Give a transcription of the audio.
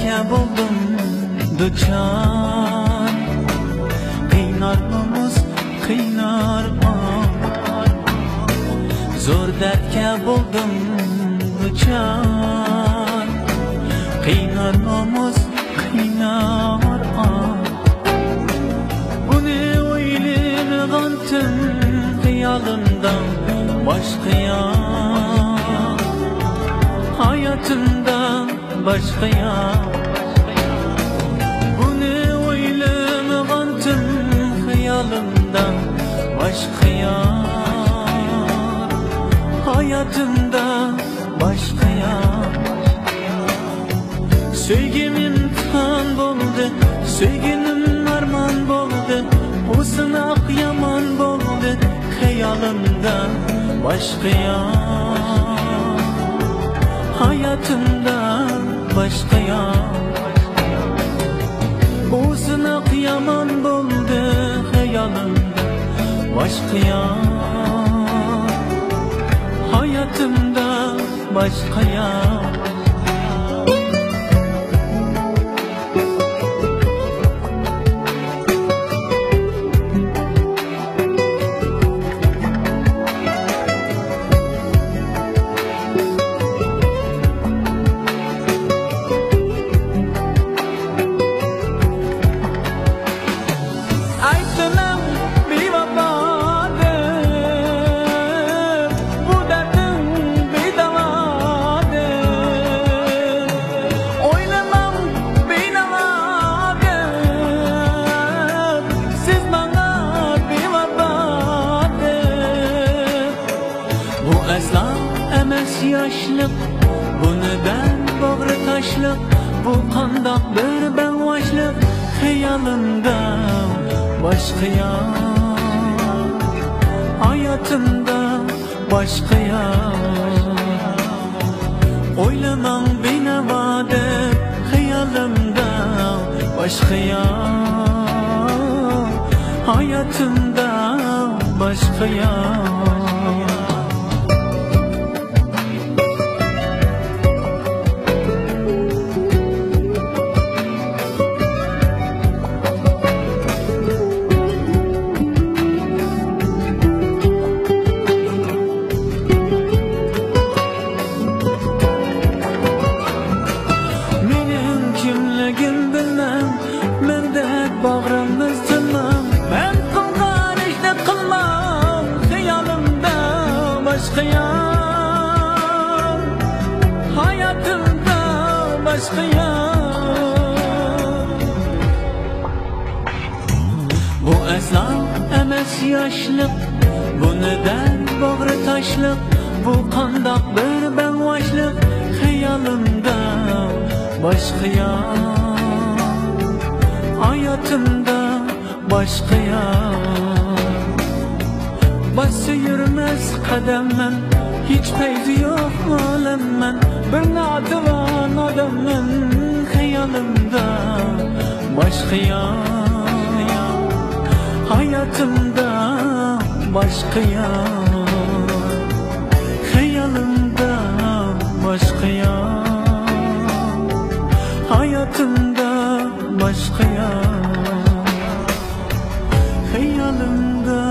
dertke buldum duçar. Kıynar nomuz, kıynar an. Zor dertke buldum duçar. Kıynar nomuz, kıynar an. Bu ne oylığın tüm hıyalımdan başka ya. Hayatımdan başka ya. Bu ne oylığın tüm hıyalımdan başka ya. Hayatımda başka ya. Sevgim imtihan boldu, sevginim arman boldu. O sınak yaman boldu, hayalımda başka ya. Hayatımda başka ya. O sınak yaman boldu, hayalımda başka ya. Hayatımda başka ya. Aslan emes yaşlık, bu neden bağrı taşlık. Bu kandak bir ben başlık, hayalımda başka ya. Hayatımda başka ya. Oylamam beni vade, hayalımda başka ya. Hayatımda başka ya. Bağrımız tınmam, ben kılgan işte kılmam. Hayalımda başka ya. Hayatımda başka ya. Bu aslan emes yaşlık, bu neden bağrı taşlık. Bu kandak bir ben başlık, hayalımda başka ya. Hayatımda başka ya. Bası yürümez kademmen, hiç peydi yok alemmen. Bir nadivan adammen, hayalımda başka ya. Hayatımda başka ya. Hayalımda başka ya. Hayatımda başka ya. Hayalımda